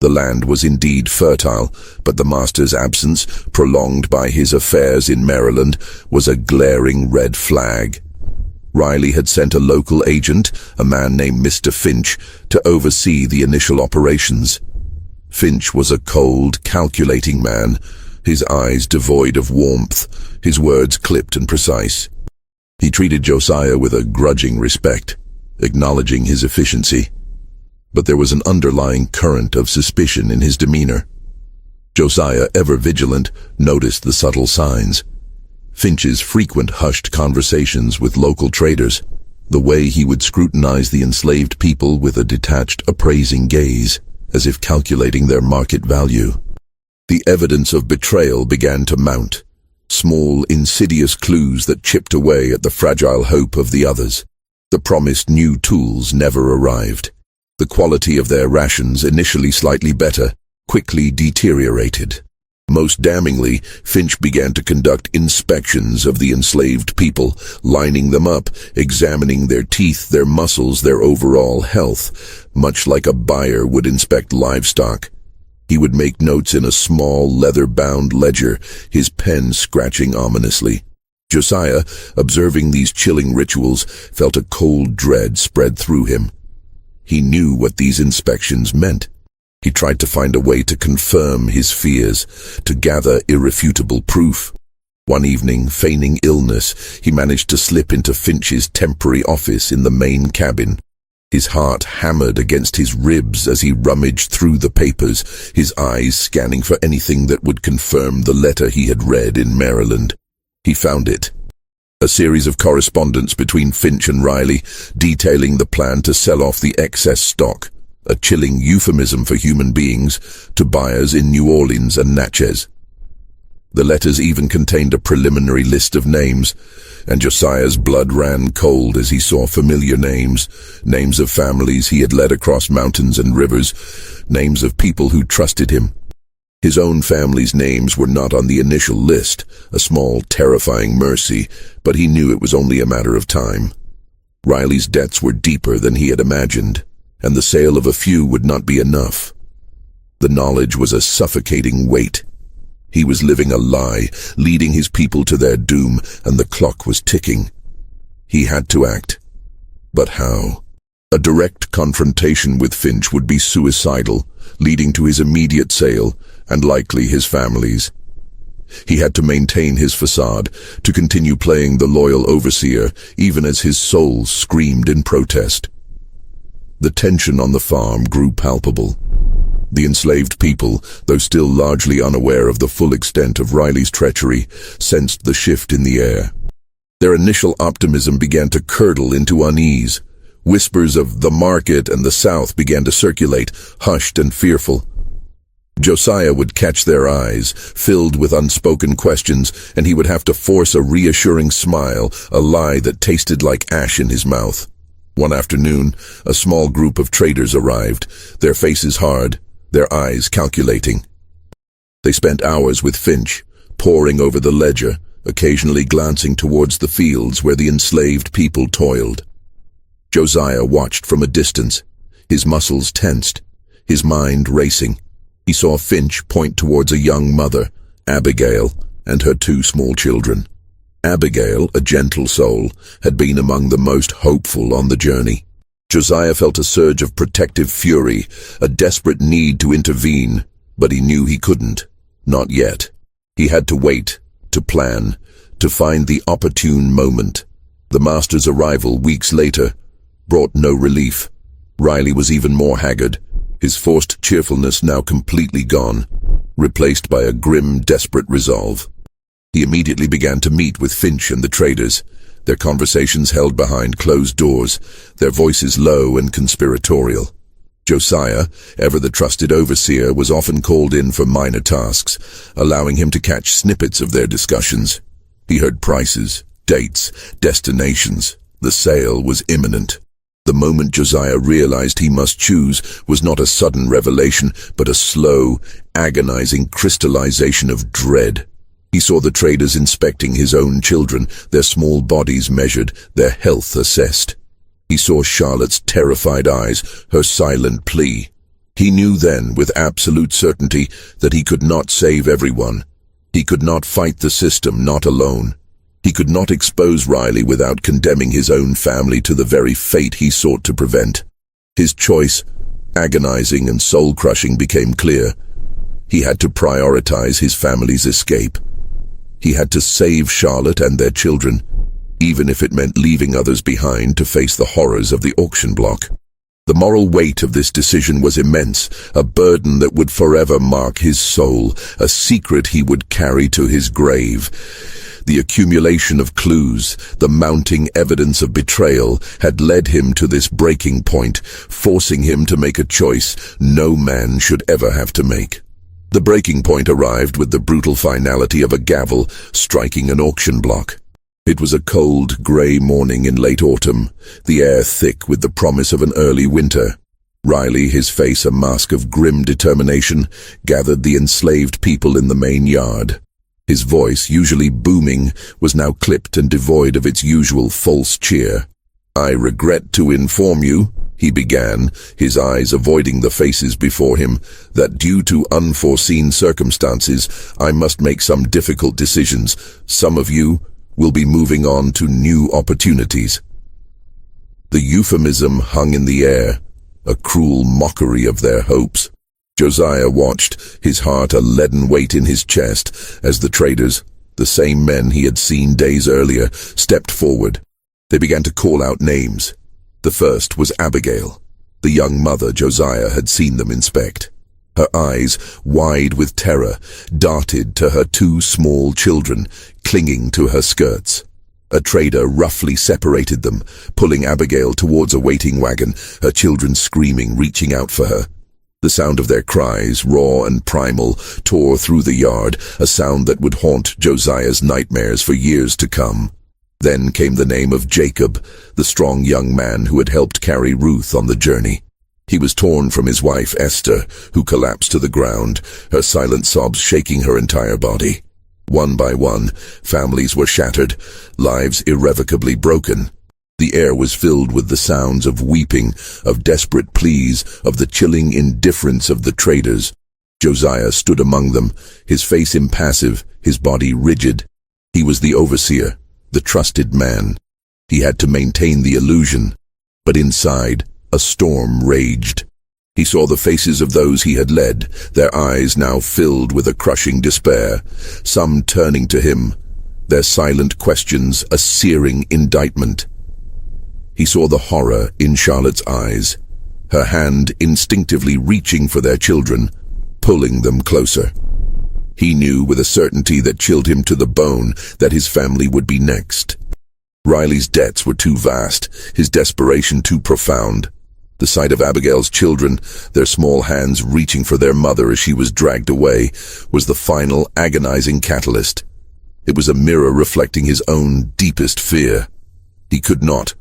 The land was indeed fertile, but the master's absence, prolonged by his affairs in Maryland, was a glaring red flag. Riley had sent a local agent, a man named Mr. Finch, to oversee the initial operations. Finch was a cold, calculating man, his eyes devoid of warmth, his words clipped and precise. He treated Josiah with a grudging respect, acknowledging his efficiency. but there was an underlying current of suspicion in his demeanor. Josiah, ever vigilant, noticed the subtle signs. Finch's frequent hushed conversations with local traders, the way he would scrutinize the enslaved people with a detached, appraising gaze, as if calculating their market value. The evidence of betrayal began to mount, small, insidious clues that chipped away at the fragile hope of the others. The promised new tools never arrived. The quality of their rations, initially slightly better, quickly deteriorated. Most damningly, Finch began to conduct inspections of the enslaved people, lining them up, examining their teeth, their muscles, their overall health, much like a buyer would inspect livestock. He would make notes in a small, leather-bound ledger, his pen scratching ominously. Josiah, observing these chilling rituals, felt a cold dread spread through him. He knew what these inspections meant. He tried to find a way to confirm his fears, to gather irrefutable proof. One evening, feigning illness, he managed to slip into Finch's temporary office in the main cabin. His heart hammered against his ribs as he rummaged through the papers, his eyes scanning for anything that would confirm the letter he had read in Maryland. He found it. A series of correspondence between Finch and Riley, detailing the plan to sell off the excess stock, a chilling euphemism for human beings, to buyers in New Orleans and Natchez. The letters even contained a preliminary list of names, and Josiah's blood ran cold as he saw familiar names, names of families he had led across mountains and rivers, names of people who trusted him. His own family's names were not on the initial list, a small, terrifying mercy, but he knew it was only a matter of time. Riley's debts were deeper than he had imagined, and the sale of a few would not be enough. The knowledge was a suffocating weight. He was living a lie, leading his people to their doom, and the clock was ticking. He had to act. But how? A direct confrontation with Finch would be suicidal, leading to his immediate sale, and likely his family's. He had to maintain his facade, to continue playing the loyal overseer, even as his soul screamed in protest. The tension on the farm grew palpable. The enslaved people, though still largely unaware of the full extent of Riley's treachery, sensed the shift in the air. Their initial optimism began to curdle into unease. Whispers of the market and the South began to circulate, hushed and fearful. Josiah would catch their eyes, filled with unspoken questions, and he would have to force a reassuring smile, a lie that tasted like ash in his mouth. One afternoon, a small group of traders arrived, their faces hard, their eyes calculating. They spent hours with Finch, poring over the ledger, occasionally glancing towards the fields where the enslaved people toiled. Josiah watched from a distance, his muscles tensed, his mind racing. He saw Finch point towards a young mother, Abigail, and her two small children. Abigail, a gentle soul, had been among the most hopeful on the journey. Josiah felt a surge of protective fury, a desperate need to intervene, but he knew he couldn't. Not yet. He had to wait, to plan, to find the opportune moment. The master's arrival weeks later brought no relief. Riley was even more haggard, his forced cheerfulness now completely gone, replaced by a grim, desperate resolve. He immediately began to meet with Finch and the traders, their conversations held behind closed doors, their voices low and conspiratorial. Josiah, ever the trusted overseer, was often called in for minor tasks, allowing him to catch snippets of their discussions. He heard prices, dates, destinations. The sale was imminent. The moment Josiah realized he must choose was not a sudden revelation, but a slow, agonizing crystallization of dread. He saw the traders inspecting his own children, their small bodies measured, their health assessed. He saw Charlotte's terrified eyes, her silent plea. He knew then, with absolute certainty, that he could not save everyone. He could not fight the system, not alone. He could not expose Riley without condemning his own family to the very fate he sought to prevent. His choice, agonizing and soul-crushing, became clear. He had to prioritize his family's escape. He had to save Charlotte and their children, even if it meant leaving others behind to face the horrors of the auction block. The The moral weight of this decision was immense, a burden that would forever mark his soul, a secret he would carry to his grave. The accumulation of clues, the mounting evidence of betrayal, had led him to this breaking point, forcing him to make a choice no man should ever have to make. The breaking point arrived with the brutal finality of a gavel striking an auction block. It was a cold, grey morning in late autumn, the air thick with the promise of an early winter. Riley, his face a mask of grim determination, gathered the enslaved people in the main yard. His voice, usually booming, was now clipped and devoid of its usual false cheer. "I regret to inform you," he began, his eyes avoiding the faces before him, "that due to unforeseen circumstances, I must make some difficult decisions. Some of you will be moving on to new opportunities." The euphemism hung in the air, a cruel mockery of their hopes. Josiah watched, his heart a leaden weight in his chest, as the traders, the same men he had seen days earlier, stepped forward. They began to call out names. The first was Abigail, the young mother Josiah had seen them inspect. Her eyes, wide with terror, darted to her two small children, clinging to her skirts. A trader roughly separated them, pulling Abigail towards a waiting wagon, her children screaming, reaching out for her. The sound of their cries, raw and primal, tore through the yard, a sound that would haunt Josiah's nightmares for years to come. Then came the name of Jacob, the strong young man who had helped carry Ruth on the journey. He was torn from his wife Esther, who collapsed to the ground, her silent sobs shaking her entire body. One by one, families were shattered, lives irrevocably broken. The air was filled with the sounds of weeping, of desperate pleas, of the chilling indifference of the traders. Josiah stood among them, his face impassive, his body rigid. He was the overseer, the trusted man. He had to maintain the illusion, but inside, a storm raged. He saw the faces of those he had led, their eyes now filled with a crushing despair, some turning to him, their silent questions a searing indictment. He saw the horror in Charlotte's eyes, her hand instinctively reaching for their children, pulling them closer. He knew with a certainty that chilled him to the bone that his family would be next. Riley's debts were too vast, his desperation too profound. The sight of Abigail's children, their small hands reaching for their mother as she was dragged away, was the final agonizing catalyst. It was a mirror reflecting his own deepest fear. He could not,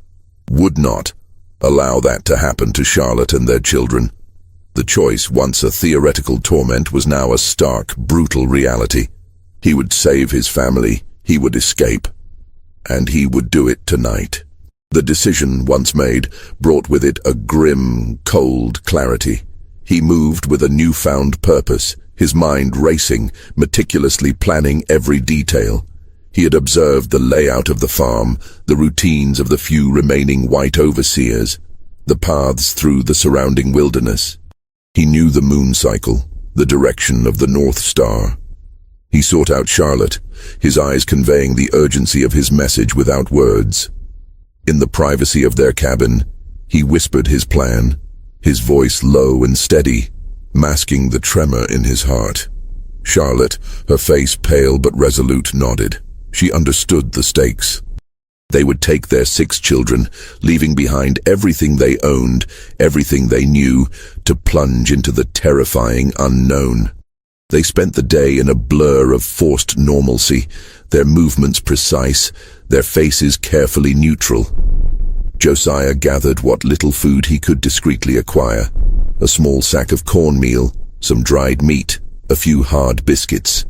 would not, allow that to happen to Charlotte and their children. The choice, once a theoretical torment, was now a stark, brutal reality. He would save his family, he would escape, and he would do it tonight. The decision, once made, brought with it a grim, cold clarity. He moved with a newfound purpose, his mind racing, meticulously planning every detail. He had observed the layout of the farm, the routines of the few remaining white overseers, the paths through the surrounding wilderness. He knew the moon cycle, the direction of the North Star. He sought out Charlotte, his eyes conveying the urgency of his message without words. In the privacy of their cabin, he whispered his plan, his voice low and steady, masking the tremor in his heart. Charlotte, her face pale but resolute, nodded. She understood the stakes. They would take their 6 children, leaving behind everything they owned, everything they knew, to plunge into the terrifying unknown. They spent the day in a blur of forced normalcy, their movements precise, their faces carefully neutral. Josiah gathered what little food he could discreetly acquire, a small sack of cornmeal, some dried meat, a few hard biscuits.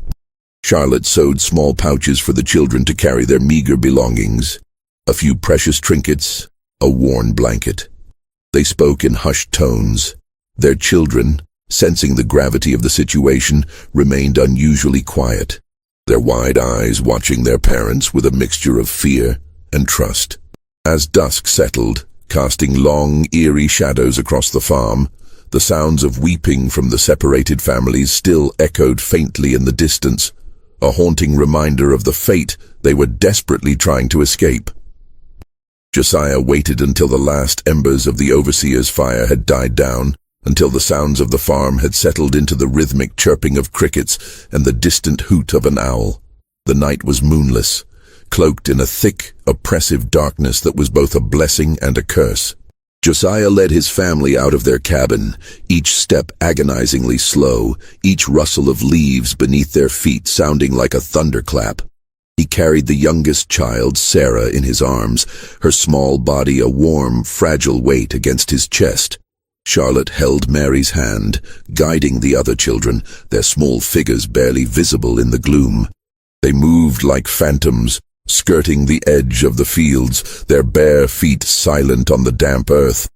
Charlotte sewed small pouches for the children to carry their meager belongings, a few precious trinkets, a worn blanket. They spoke in hushed tones. Their children, sensing the gravity of the situation, remained unusually quiet, their wide eyes watching their parents with a mixture of fear and trust. As dusk settled, casting long, eerie shadows across the farm, the sounds of weeping from the separated families still echoed faintly in the distance, a haunting reminder of the fate they were desperately trying to escape. Josiah waited until the last embers of the overseer's fire had died down, until the sounds of the farm had settled into the rhythmic chirping of crickets and the distant hoot of an owl. The night was moonless, cloaked in a thick, oppressive darkness that was both a blessing and a curse. Josiah led his family out of their cabin, each step agonizingly slow, each rustle of leaves beneath their feet sounding like a thunderclap. He carried the youngest child, Sarah, in his arms, her small body a warm, fragile weight against his chest. Charlotte held Mary's hand, guiding the other children, their small figures barely visible in the gloom. They moved like phantoms, skirting the edge of the fields, their bare feet silent on the damp earth.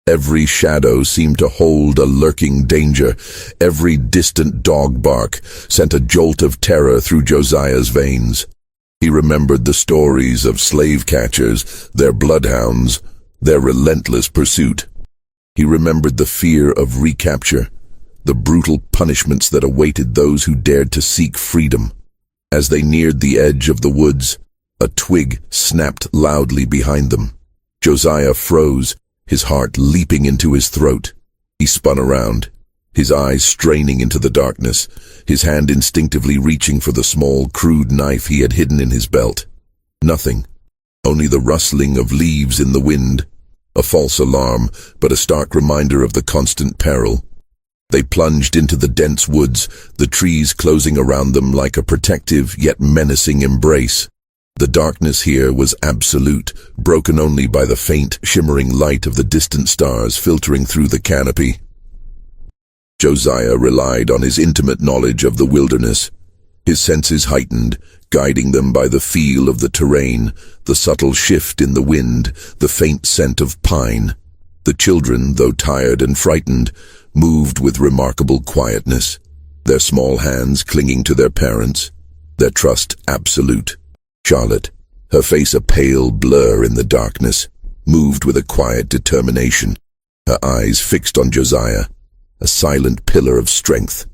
Every shadow seemed to hold a lurking danger. Every distant dog bark sent a jolt of terror through Josiah's veins. He remembered the stories of slave catchers, their bloodhounds, their relentless pursuit. He remembered the fear of recapture, the brutal punishments that awaited those who dared to seek freedom. As they neared the edge of the woods, a twig snapped loudly behind them. Josiah froze, his heart leaping into his throat. He spun around, his eyes straining into the darkness, his hand instinctively reaching for the small, crude knife he had hidden in his belt. Nothing, only the rustling of leaves in the wind, a false alarm, but a stark reminder of the constant peril. They plunged into the dense woods, the trees closing around them like a protective yet menacing embrace. The darkness here was absolute, broken only by the faint, shimmering light of the distant stars filtering through the canopy. Josiah relied on his intimate knowledge of the wilderness, his senses heightened, guiding them by the feel of the terrain, the subtle shift in the wind, the faint scent of pine. The children, though tired and frightened, moved with remarkable quietness, their small hands clinging to their parents, their trust absolute. Charlotte, her face a pale blur in the darkness, moved with a quiet determination, her eyes fixed on Josiah, a silent pillar of strength.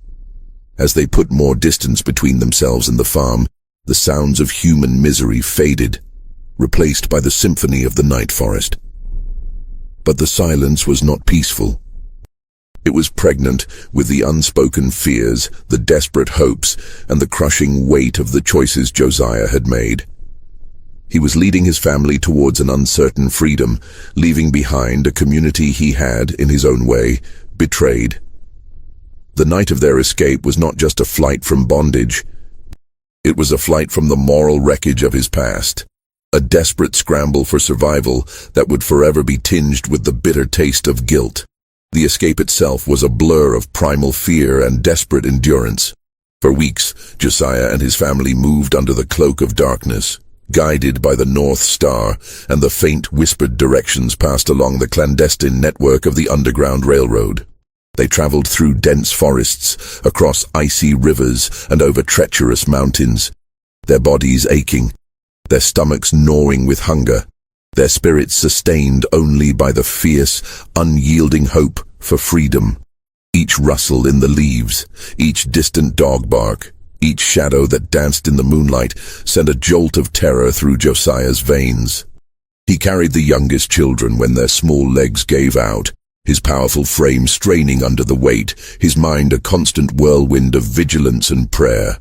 As they put more distance between themselves and the farm, the sounds of human misery faded, replaced by the symphony of the night forest. But the silence was not peaceful. It was pregnant with the unspoken fears, the desperate hopes, and the crushing weight of the choices Josiah had made. He was leading his family towards an uncertain freedom, leaving behind a community he had, in his own way, betrayed. The night of their escape was not just a flight from bondage. It was a flight from the moral wreckage of his past, a desperate scramble for survival that would forever be tinged with the bitter taste of guilt. The escape itself was a blur of primal fear and desperate endurance. For weeks, Josiah and his family moved under the cloak of darkness, guided by the North Star and the faint whispered directions passed along the clandestine network of the Underground Railroad. They traveled through dense forests, across icy rivers, and over treacherous mountains, their bodies aching, their stomachs gnawing with hunger, their spirits sustained only by the fierce, unyielding hope for freedom. Each rustle in the leaves, each distant dog bark, each shadow that danced in the moonlight sent a jolt of terror through Josiah's veins. He carried the youngest children when their small legs gave out, his powerful frame straining under the weight, his mind a constant whirlwind of vigilance and prayer.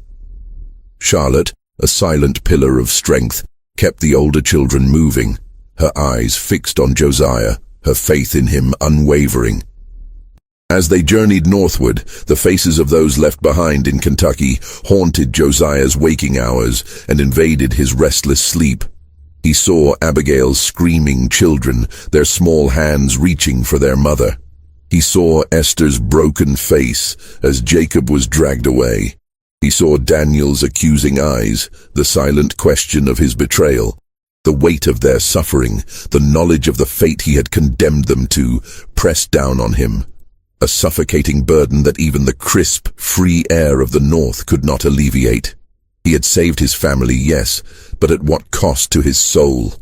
Charlotte, a silent pillar of strength, kept the older children moving, her eyes fixed on Josiah, her faith in him unwavering. As they journeyed northward, the faces of those left behind in Kentucky haunted Josiah's waking hours and invaded his restless sleep. He saw Abigail's screaming children, their small hands reaching for their mother. He saw Esther's broken face as Jacob was dragged away. He saw Daniel's accusing eyes, the silent question of his betrayal. The weight of their suffering, the knowledge of the fate he had condemned them to, pressed down on him. A suffocating burden that even the crisp, free air of the North could not alleviate. He had saved his family, yes, but at what cost to his soul?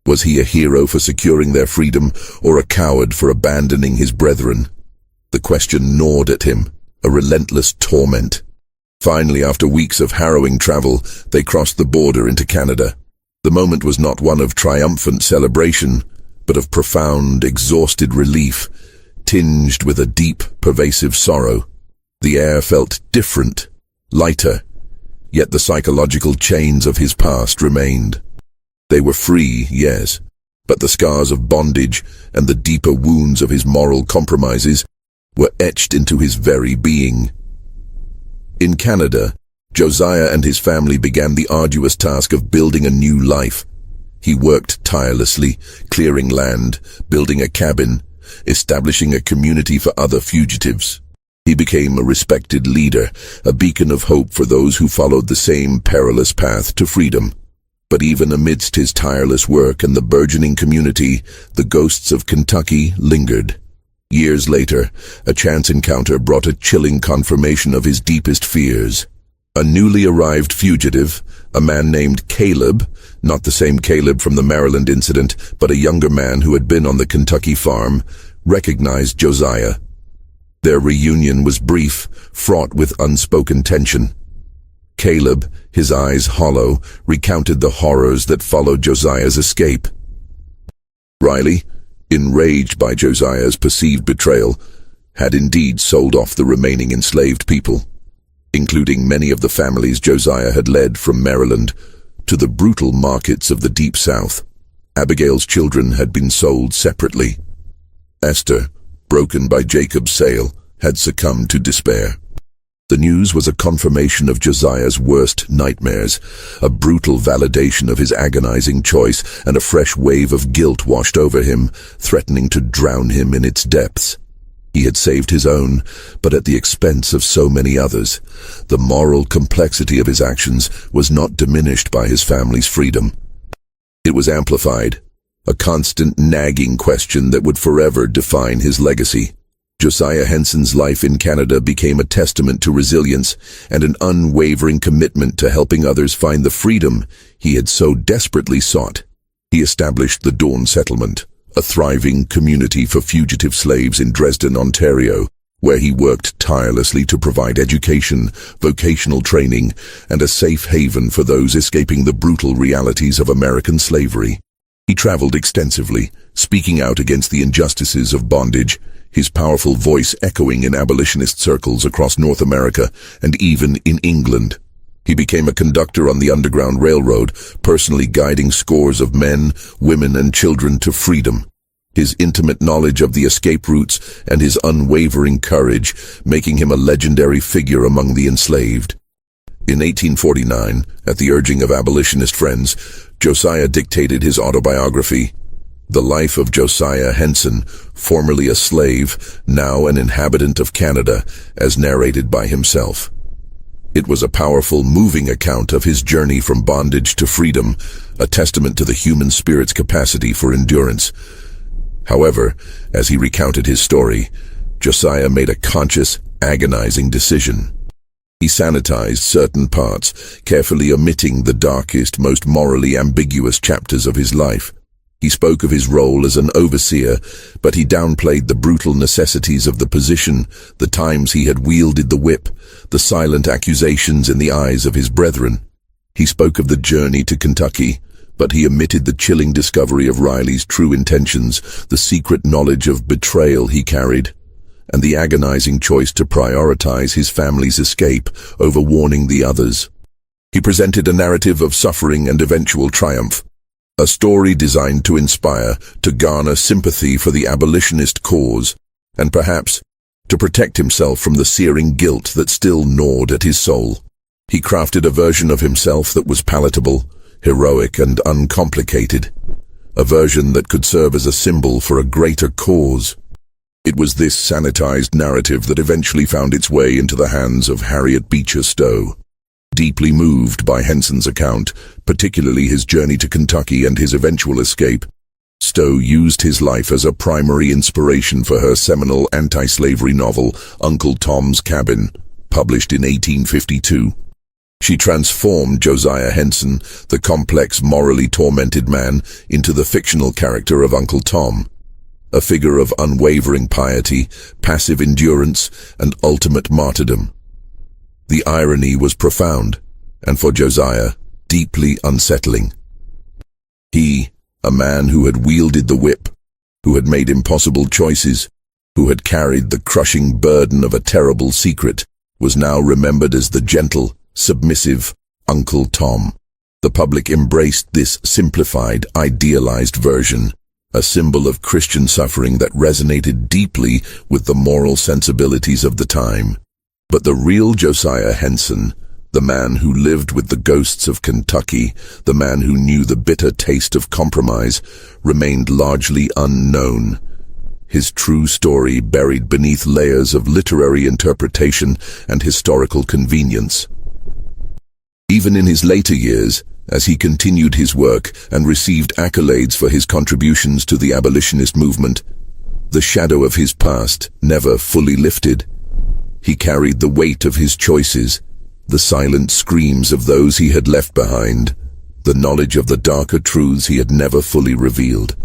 Was he a hero for securing their freedom, or a coward for abandoning his brethren? The question gnawed at him, a relentless torment. Finally, after weeks of harrowing travel, they crossed the border into Canada. The moment was not one of triumphant celebration, but of profound, exhausted relief, tinged with a deep, pervasive sorrow. The air felt different, lighter, yet the psychological chains of his past remained. They were free, yes, but the scars of bondage and the deeper wounds of his moral compromises were etched into his very being. In Canada, Josiah and his family began the arduous task of building a new life. He worked tirelessly, clearing land, building a cabin, establishing a community for other fugitives. He became a respected leader, a beacon of hope for those who followed the same perilous path to freedom. But even amidst his tireless work and the burgeoning community, the ghosts of Kentucky lingered. Years later, a chance encounter brought a chilling confirmation of his deepest fears. A newly arrived fugitive, a man named Caleb, not the same Caleb from the Maryland incident, but a younger man who had been on the Kentucky farm, recognized Josiah. Their reunion was brief, fraught with unspoken tension. Caleb, his eyes hollow, recounted the horrors that followed Josiah's escape. Riley, enraged by Josiah's perceived betrayal, had indeed sold off the remaining enslaved people, including many of the families Josiah had led from Maryland, to the brutal markets of the Deep South. Abigail's children had been sold separately. Esther, broken by Jacob's sale, had succumbed to despair. The news was a confirmation of Josiah's worst nightmares, a brutal validation of his agonizing choice, and a fresh wave of guilt washed over him, threatening to drown him in its depths. He had saved his own, but at the expense of so many others. The moral complexity of his actions was not diminished by his family's freedom. It was amplified, a constant nagging question that would forever define his legacy. Josiah Henson's life in Canada became a testament to resilience and an unwavering commitment to helping others find the freedom he had so desperately sought. He established the Dawn Settlement, a thriving community for fugitive slaves in Dresden, Ontario, where he worked tirelessly to provide education, vocational training, and a safe haven for those escaping the brutal realities of American slavery. He traveled extensively, speaking out against the injustices of bondage, his powerful voice echoing in abolitionist circles across North America and even in England. He became a conductor on the Underground Railroad, personally guiding scores of men, women, and children to freedom. His intimate knowledge of the escape routes and his unwavering courage making him a legendary figure among the enslaved. In 1849, at the urging of abolitionist friends, Josiah dictated his autobiography, The Life of Josiah Henson, formerly a slave, now an inhabitant of Canada, as narrated by himself. It was a powerful, moving account of his journey from bondage to freedom, a testament to the human spirit's capacity for endurance. However, as he recounted his story, Josiah made a conscious, agonizing decision. He sanitized certain parts, carefully omitting the darkest, most morally ambiguous chapters of his life. He spoke of his role as an overseer, but he downplayed the brutal necessities of the position, the times he had wielded the whip, the silent accusations in the eyes of his brethren. He spoke of the journey to Kentucky, but he omitted the chilling discovery of Riley's true intentions, the secret knowledge of betrayal he carried, and the agonizing choice to prioritize his family's escape over warning the others. He presented a narrative of suffering and eventual triumph, a story designed to inspire, to garner sympathy for the abolitionist cause, and perhaps to protect himself from the searing guilt that still gnawed at his soul. He crafted a version of himself that was palatable, heroic, and uncomplicated, a version that could serve as a symbol for a greater cause. It was this sanitized narrative that eventually found its way into the hands of Harriet Beecher Stowe. Deeply moved by Henson's account, particularly his journey to Kentucky and his eventual escape, Stowe used his life as a primary inspiration for her seminal anti-slavery novel, Uncle Tom's Cabin, published in 1852. She transformed Josiah Henson, the complex, morally tormented man, into the fictional character of Uncle Tom, a figure of unwavering piety, passive endurance, and ultimate martyrdom. The irony was profound, and for Josiah, deeply unsettling. He, a man who had wielded the whip, who had made impossible choices, who had carried the crushing burden of a terrible secret, was now remembered as the gentle, submissive Uncle Tom. The public embraced this simplified, idealized version, a symbol of Christian suffering that resonated deeply with the moral sensibilities of the time. But the real Josiah Henson, the man who lived with the ghosts of Kentucky, the man who knew the bitter taste of compromise, remained largely unknown. His true story buried beneath layers of literary interpretation and historical convenience. Even in his later years, as he continued his work and received accolades for his contributions to the abolitionist movement, the shadow of his past never fully lifted. He carried the weight of his choices, the silent screams of those he had left behind, the knowledge of the darker truths he had never fully revealed.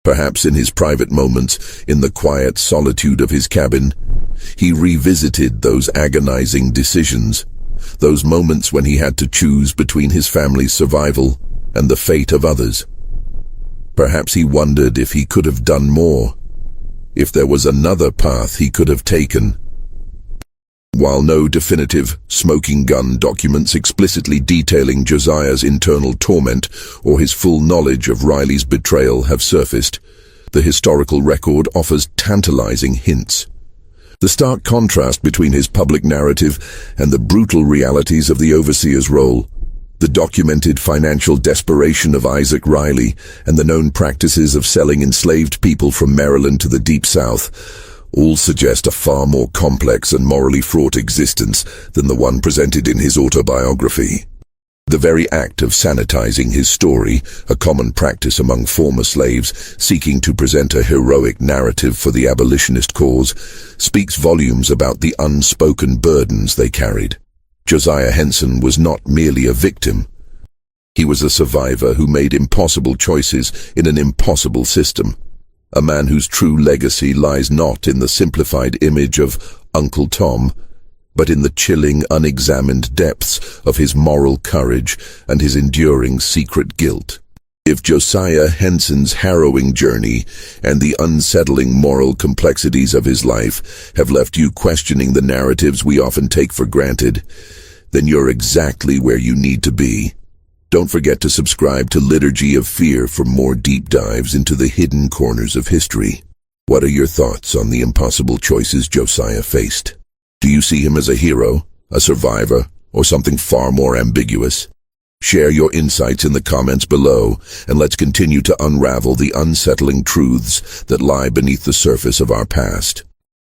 Perhaps in his private moments, in the quiet solitude of his cabin, he revisited those agonizing decisions, those moments when he had to choose between his family's survival and the fate of others. Perhaps he wondered if he could have done more, if there was another path he could have taken. While no definitive smoking gun documents explicitly detailing Josiah's internal torment or his full knowledge of Riley's betrayal have surfaced, the historical record offers tantalizing hints. The stark contrast between his public narrative and the brutal realities of the overseer's role, the documented financial desperation of Isaac Riley, and the known practices of selling enslaved people from Maryland to the Deep South, all suggest a far more complex and morally fraught existence than the one presented in his autobiography. The very act of sanitizing his story, a common practice among former slaves seeking to present a heroic narrative for the abolitionist cause, speaks volumes about the unspoken burdens they carried. Josiah Henson was not merely a victim. He was a survivor who made impossible choices in an impossible system. A man whose true legacy lies not in the simplified image of Uncle Tom, but in the chilling, unexamined depths of his moral courage and his enduring secret guilt. If Josiah Henson's harrowing journey and the unsettling moral complexities of his life have left you questioning the narratives we often take for granted, then you're exactly where you need to be. Don't forget to subscribe to Liturgy of Fear for more deep dives into the hidden corners of history. What are your thoughts on the impossible choices Josiah faced? Do you see him as a hero, a survivor, or something far more ambiguous? Share your insights in the comments below, and let's continue to unravel the unsettling truths that lie beneath the surface of our past.